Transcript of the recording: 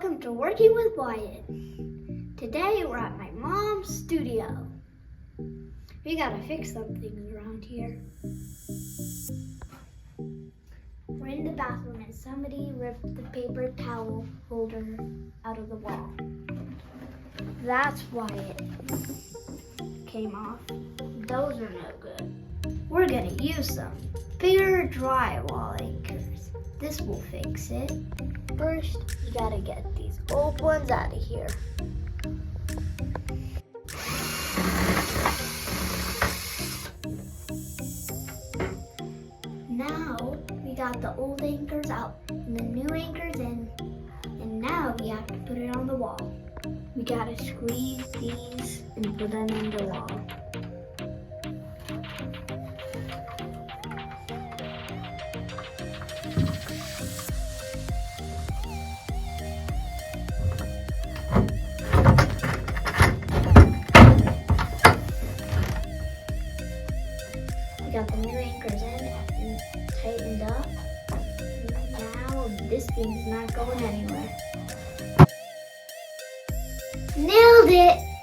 welcome to Working with Wyatt. Today we're at my mom's studio. We gotta fix some things around here. We're in the bathroom and somebody ripped the paper towel holder out of the wall. That's why it came off. Those are no good. We're gonna use some bigger drywall anchors. This will fix it. First, you gotta get these old ones out of here. Now, we got the old anchors out and the new anchors in. And now we have to put it on the wall. We gotta squeeze these and put them in the wall. We got the new anchors in and tightened up. Now this thing's not going anywhere. Nailed it!